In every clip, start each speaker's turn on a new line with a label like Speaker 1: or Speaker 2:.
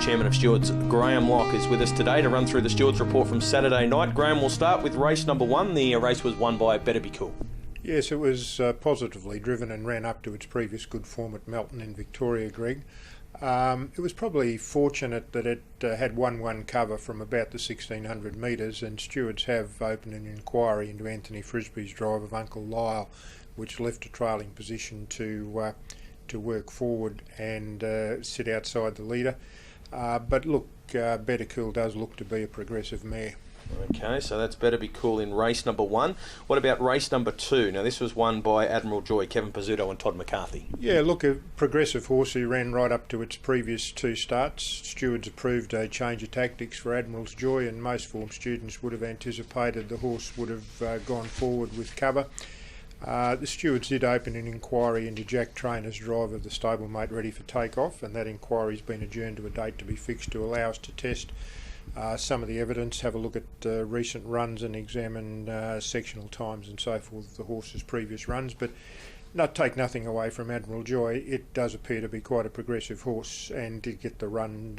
Speaker 1: Chairman of Stewards, Graham Locke, is with us today to run through the Stewards Report from Saturday night. Graham, we'll start with race number 1. The race was won by Better Be Cool.
Speaker 2: Yes, it was positively driven and ran up to its previous good form at Melton in Victoria, Greg. It was probably fortunate that it had 1-1 cover from about the 1600 metres, and stewards have opened an inquiry into Anthony Frisbee's drive of Uncle Lyle, which left a trailing position to work forward and sit outside the leader. But look, Better Cool does look to be a progressive mare.
Speaker 1: Okay, so that's Better Be Cool in race number 1. What about race number 2? Now, this was won by Admiral Joy, Kevin Pizzuto and Todd McCarthy.
Speaker 2: Yeah, look, a progressive horse who ran right up to its previous 2 starts. Stewards approved a change of tactics for Admiral's Joy, and most form students would have anticipated the horse would have gone forward with cover. The stewards did open an inquiry into Jack Trainer's drive of the stablemate ready for takeoff, and that inquiry's been adjourned to a date to be fixed to allow us to test some of the evidence, have a look at recent runs and examine sectional times and so forth of the horse's previous runs. But take nothing away from Admiral Joy, it does appear to be quite a progressive horse and did get the run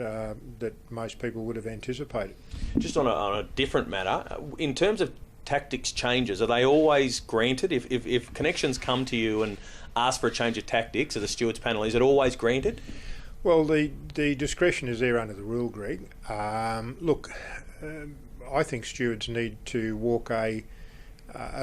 Speaker 2: that most people would have anticipated.
Speaker 1: Just on a different matter, in terms of tactics changes, are they always granted? If connections come to you and ask for a change of tactics as a stewards panel, is it always granted?
Speaker 2: Well, the discretion is there under the rule, Greg. Look, I think stewards need to walk a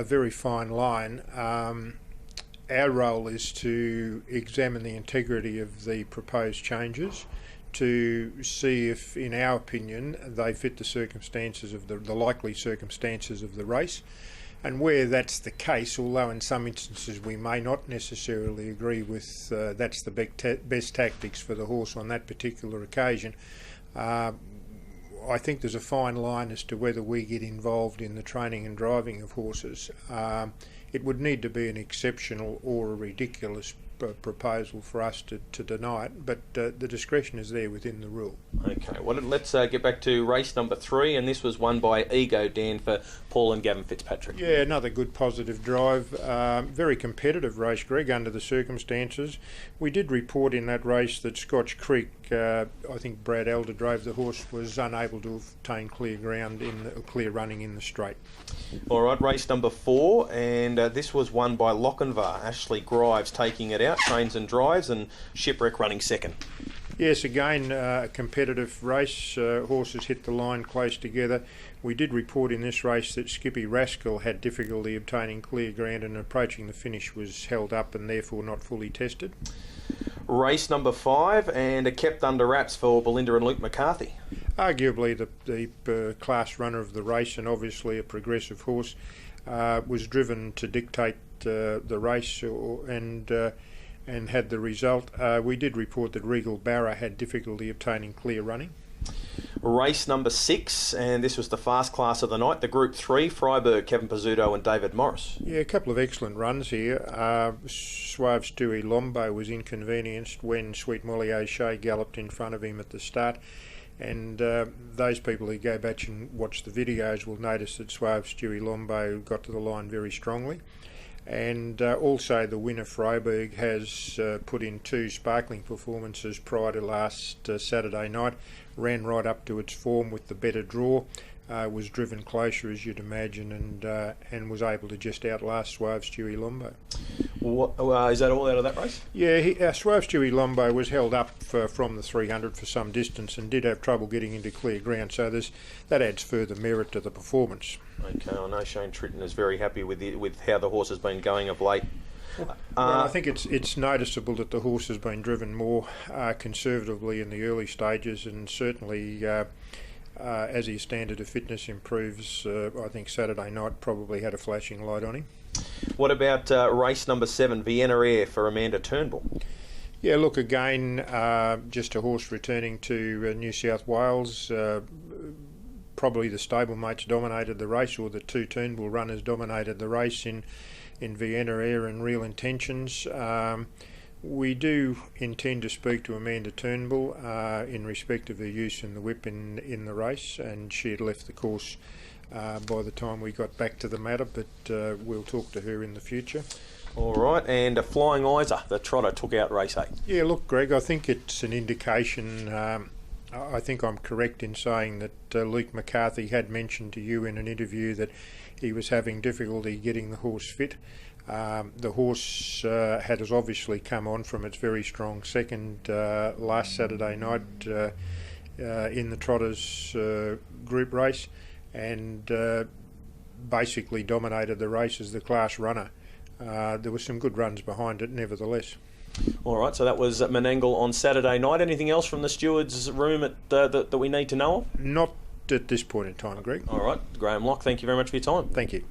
Speaker 2: very fine line. Our role is to examine the integrity of the proposed changes, to see if, in our opinion, they fit the circumstances of the likely circumstances of the race. And where that's the case, although in some instances we may not necessarily agree with that's the best tactics for the horse on that particular occasion, I think there's a fine line as to whether we get involved in the training and driving of horses. It would need to be an exceptional or a ridiculous proposal for us to deny it, but the discretion is there within the rule.
Speaker 1: Okay, well, let's get back to race number 3, and this was won by Ego Dan for Paul and Gavin Fitzpatrick.
Speaker 2: Yeah, another good positive drive. Very competitive race, Greg, under the circumstances. We did report in that race that Scotch Creek, I think Brad Elder drove the horse, was unable to obtain clear ground clear running in the straight.
Speaker 1: All right, race number 4, and this was won by Lochinvar. Ashley Grives taking it out, trains and drives, and Shipwreck running second.
Speaker 2: Yes, again, a competitive race. Horses hit the line close together. We did report in this race that Skippy Rascal had difficulty obtaining clear ground, and approaching the finish was held up and therefore not fully tested.
Speaker 1: Race number 5, and kept under wraps for Belinda and Luke McCarthy.
Speaker 2: Arguably the class runner of the race, and obviously a progressive horse, was driven to dictate the race and had the result. We did report that Regal Barra had difficulty obtaining clear running.
Speaker 1: Race number 6, and this was the fast class of the night, the Group 3, Freiburg, Kevin Pizzuto and David Morris.
Speaker 2: Yeah, a couple of excellent runs here. Suave Stewie Lombo was inconvenienced when Sweet Molly O'Shea galloped in front of him at the start. And those people who go back and watch the videos will notice that Suave Stewie Lombo got to the line very strongly. And also the winner Freiburg has put in 2 sparkling performances prior to last Saturday night, ran right up to its form with the better draw, was driven closer as you'd imagine, and was able to just outlast Suave Stewie Lombo.
Speaker 1: Is that all out of that race?
Speaker 2: Yeah, Suave Stewie Lombo was held up from the 300 for some distance and did have trouble getting into clear ground, so that adds further merit to the performance.
Speaker 1: Okay, I know Shane Tritton is very happy with how the horse has been going of late.
Speaker 2: Well, I think it's noticeable that the horse has been driven more conservatively in the early stages, and certainly as his standard of fitness improves, I think Saturday night probably had a flashing light on him.
Speaker 1: What about race number 7, Vienna Air for Amanda Turnbull?
Speaker 2: Yeah, look, again, just a horse returning to New South Wales. Probably the stablemates dominated the race, or the 2 Turnbull runners dominated the race in Vienna Air and Real Intentions. We do intend to speak to Amanda Turnbull in respect of her use in the whip in the race, and she had left the course by the time we got back to the matter, but we'll talk to her in the future.
Speaker 1: All right, and a Flying Isa, the trotter, took out race 8.
Speaker 2: Yeah, look, Greg, I think it's an indication I think I'm correct in saying that Luke McCarthy had mentioned to you in an interview that he was having difficulty getting the horse fit. The horse has obviously come on from its very strong second last Saturday night in the Trotters group race, and basically dominated the race as the class runner. There were some good runs behind it nevertheless.
Speaker 1: All right, so that was at Menangle on Saturday night. Anything else from the stewards' room that we need to know of?
Speaker 2: Not at this point in time, Greg.
Speaker 1: All right, Graham Locke, thank you very much for your time.
Speaker 2: Thank you.